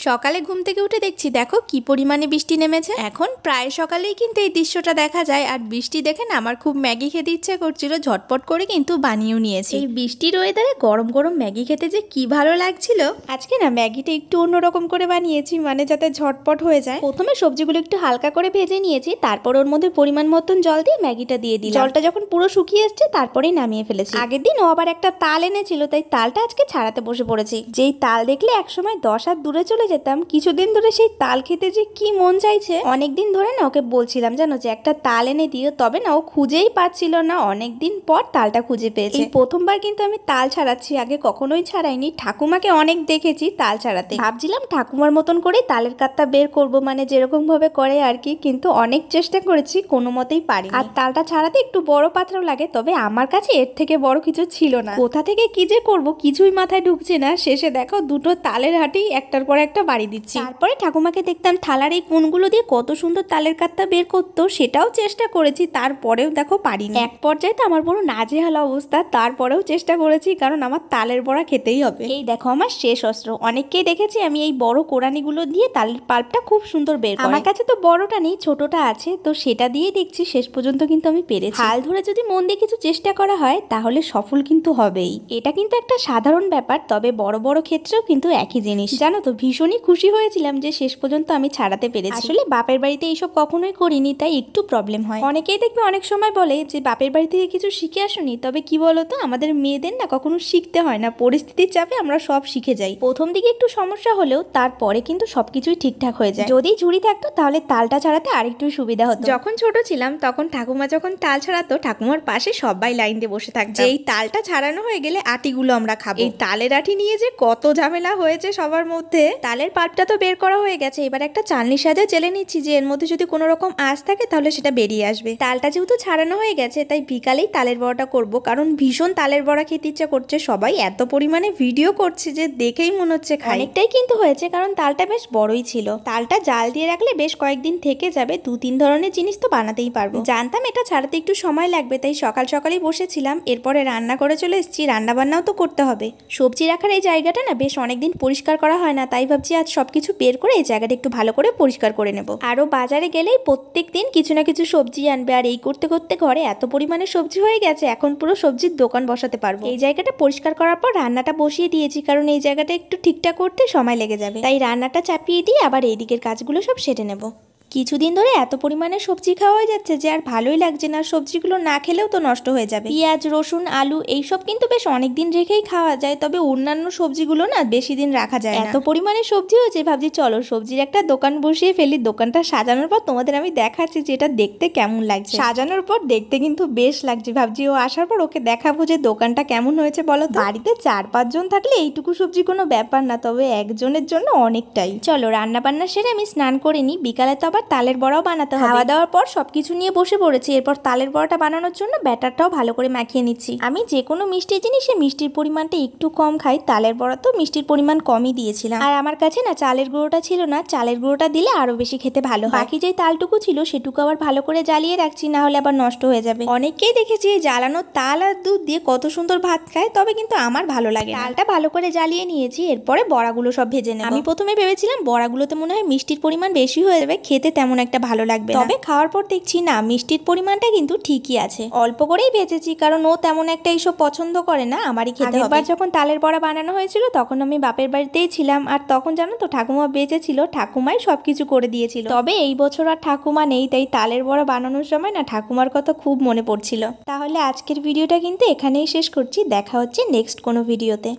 সকালে ঘুম থেকে উঠে দেখছি দেখো কি পরিমাণে বৃষ্টি নেমেছে। এখন প্রায় সকালেই কিন্তু এই দৃশ্যটা দেখা যায়। আর বৃষ্টি দেখে না আমার খুব ম্যাগি খেতে ইচ্ছে করছিল, ঝটপট করে কিন্তু বানিয়েও নিয়েছি। এই বৃষ্টির ওয়েদারে গরম গরম ম্যাগি খেতে যে কি ভালো লাগছিল। আজকে না ম্যাগিটা একটু অন্যরকম করে বানিয়েছি, মানে যাতে ঝটপট হয়ে যায়। প্রথমে সবজিগুলো একটু হালকা করে ভেজে নিয়েছি, তারপর ওর মধ্যে পরিমাণ মতন জল দিয়ে ম্যাগিটা দিয়ে দিই। জলটা যখন পুরো শুকিয়ে এসছে তারপরেই নামিয়ে ফেলেছি। আগের দিন ও আবার একটা তাল এনেছিল, তাই তালটা আজকে ছাড়াতে বসে পড়েছি। যেই তাল দেখলে একসময় 10 হাত দূরে চলে যেতাম, কিছুদিন ধরে সেই তাল খেতে যে কি মন চাইছে। অনেকদিন ধরে না ওকে বলছিলাম জানো যে একটা তাল এনে দিও, তবে না ও খুঁজেই পাচ্ছিল না। অনেকদিন পর তালটা খুঁজে পেয়েছে। এই প্রথমবার কিন্তু আমি তাল ছাড়াচ্ছি, আগে কখনোই ছাড়াইনি। ঠাকুমাকে অনেক দেখেছি তাল ছাড়াতে, ভাবছিলাম ঠাকুমার মতন করে তালের কাত্তা বের করব, মানে যেরকম ভাবে করে আর কি। কিন্তু অনেক চেষ্টা করেছি, কোনো মতেই পারি। আর তালটা ছাড়াতে একটু বড় পাত্র লাগে, তবে আমার কাছে এর থেকে বড় কিছু ছিল না। কোথা থেকে কি যে করব কিছুই মাথায় ঢুকছে না। শেষে দেখো দুটো তালের হাঁটি একটার পর একটা বাড়ি দিচ্ছি। তারপরে ঠাকুমাকে দেখতাম থালার এই কোণগুলো দিয়ে কত সুন্দর তালের কাত্তা বের করতো, সেটাও চেষ্টা করেছি, তারপরেও দেখো পারিনি। এক পর্যায়ে তো আমার বড় নাজেহাল অবস্থা, তারপরেও চেষ্টা করেছি, কারণ আমার তালের বড়া খেতেই হবে। এই দেখো আমার শেষ অস্ত্র। অনেককেই দেখেছি আমি এই বড় কোরানিগুলো দিয়ে তালের পাল্পটা খুব সুন্দর বের করি। আমার কাছে তো বড়টা নেই, ছোটটা আছে, তো সেটা দিয়েই দেখছি শেষ পর্যন্ত কিন্তু আমি পেরেছি। হাল ধরে যদি মন দিয়ে কিছু চেষ্টা করা হয় তাহলে সফল কিন্তু হবেই। এটা কিন্তু একটা সাধারণ ব্যাপার, তবে বড় বড় ক্ষেত্রেও কিন্তু একই জিনিস। জানো তো ভীষণই খুশি হয়েছিলাম যে শেষ পর্যন্ত আমি ছাড়াতে পেরেছি। আসলে বাপের বাড়িতে এইসব কখনোই করিনি, তাই একটু প্রবলেম হয়। অনেকেই দেখবে অনেক সময় বলে যে বাপের বাড়ি থেকে কিছু শিখে আসুনি, তবে কি বলতো আমাদের মেয়েদের না কখনো শিখতে হয় না, পরিস্থিতির চাপে আমরা সব শিখে যাই। প্রথম দিকে একটু সমস্যা হলেও তারপরে কিন্তু সবকিছুই ঠিকঠাক হয়ে যায়। যদি ঝুড়ি থাকতো তাহলে তালটা ছাড়াতে আরেকটু সুবিধা হতো। যখন ছোট ছিলাম তখন ঠাকুমা যখন তাল ছাড়াতো, ঠাকুমার পাশে সবাই লাইন দিয়ে বসে থাকতো। এই তালটা ছাড়ানো হয়ে গেলে আটিগুলো আমরা খাবো। এই তালের আটি নিয়ে যে কত ঝামেলা হয়েছে সবার মধ্যে। তালের পাল্পটা তো বের করা হয়ে গেছে, এবার একটা চালনির সাথে চেলে নিচ্ছি যে এর মধ্যে যদি কোনো রকম আঁশ থাকে তাহলে সেটা বেরিয়ে আসবে। তালটা যেহেতু ছাড়ানো হয়ে গেছে তাই বিকালেই তালের বড়াটা করব, কারণ ভীষণ তালের বড়া খেতে ইচ্ছা করছে। সবাই এত পরিমাণে ভিডিও করছে যে দেখেই মনে হচ্ছে খাই। অনেকটাই কিন্তু হয়েছে, কারণ তালটা বেশ বড়ই ছিল। তালটা জাল দিয়ে রাখলে বেশ কয়েকদিন থেকে যাবে, 2-3 ধরনের জিনিস তো বানাতেই পারবো। জানতাম এটা ছাড়াতে একটু সময় লাগবে, তাই সকাল সকালেই বসেছিলাম। এরপরে রান্না করে চলে এসেছি, রান্না বান্নাও তো করতে হবে। সবজি রাখার এই জায়গাটা না বেশ অনেকদিন পরিষ্কার করা হয় না, তাই ভাবছি আজ সবকিছু বের করে এই জায়গাটা একটু ভালো করে পরিষ্কার করে নেব। আরো বাজারে গেলেই প্রত্যেক দিন কিছু না কিছু সবজি আনবে, আর এই করতে করতে ঘরে এত পরিমাণে সবজি হয়ে গেছে, এখন পুরো সবজির দোকান বসাতে পারবো। এই জায়গাটা পরিষ্কার করার পর রান্নাটা বসিয়ে দিয়েছি, কারণ এই জায়গাটা একটু ঠিকঠাক করতে সময় লেগে যাবে, তাই রান্নাটা চাপিয়ে দিয়ে আবার এই দিকের কাজগুলো সব সেরে নেব। কিছুদিন ধরে এত পরিমাণে সবজি খাওয়া হয়ে যাচ্ছে যে আর ভালোই লাগছে না। সবজিগুলো না খেলেও তো নষ্ট হয়ে যাবে। পেঁয়াজ, রসুন, আলু এইসব কিন্তু বেশ অনেকদিন রেখেই খাওয়া যায়, তবে অন্যান্য সবজিগুলো না বেশি দিন রাখা যায় না। এত পরিমাণে সবজি হয়েছে, ভাবছি চলো সবজির একটা দোকান বসিয়ে ফেলি। দোকানটা সাজানোর পর তোমাদের আমি দেখাচ্ছি যে এটা দেখতে কেমন লাগছে। সাজানোর পর দেখতে কিন্তু বেশ লাগছে। ভাবছি ও আসার পর ওকে দেখাবো যে দোকানটা কেমন হয়েছে বলো তো। বাড়িতে 4-5 জন থাকলে এইটুকু সবজি কোনো ব্যাপার না, তবে একজনের জন্য অনেকটাই। চলো রান্না বান্না সেরে আমি স্নান করে নিই, বিকালে তো আবার তালের বড়াও বানাতে হবে। খাওয়া দাওয়ার পর সবকিছু নিয়ে বসে পড়েছি। এরপর তালের বড়াটা বানানোর জন্য ব্যাটারটাও ভালো করে মাখিয়ে নিচ্ছি। আমি যে কোনো মিষ্টি জিনিসে মিষ্টির পরিমাণটা একটু কম খাই, তালের বড়া তো মিষ্টির পরিমাণ কমই দিয়েছিলাম। আর আমার কাছে না চালের গুঁড়োটা ছিল না, চালের গুঁড়োটা দিলে আরো বেশি খেতে ভালো হয়। বাকি যে তালটুকু ছিল সেটুকু আবার ভালো করে জ্বালিয়ে রাখছি, না হলে আবার নষ্ট হয়ে যাবে। অনেককেই দেখেছি এই জ্বালানো তাল আর দুধ দিয়ে কত সুন্দর ভাত খায়, তবে কিন্তু আমার ভালো লাগে। তালটা ভালো করে জ্বালিয়ে নিয়েছি, এরপরে বড়াগুলো সব ভেজে নেব। আমি প্রথমে ভেবেছিলাম বড়াগুলোতে মনে হয় মিষ্টির পরিমাণ বেশি হয়ে যাবে, খেতে তেমন একটা ভালো লাগবে, তবে খাওয়ার পর দেখছি না মিষ্টির পরিমাণটা কিন্তু ঠিকই আছে। অল্প করেই ভেজেছি, কারণ ও তেমন একটা এইসব পছন্দ করে না, আমারই খেতে হবে। এবার যখন তালের বড়া বানানো হয়েছিল তখন আমি বাপের বাড়িতেই ছিলাম, আর তখন জানো তো ঠাকুমা বেঁচে ছিল, ঠাকুমাই সবকিছু করে দিয়েছিল। তবে এই বছর আর ঠাকুমা নেই, তাই তালের বড়া বানানোর সময় না ঠাকুমার কথা খুব মনে পড়ছিল। তাহলে আজকের ভিডিওটা কিন্তু এখানেই শেষ করছি, দেখা হচ্ছে নেক্সট কোনো ভিডিওতে।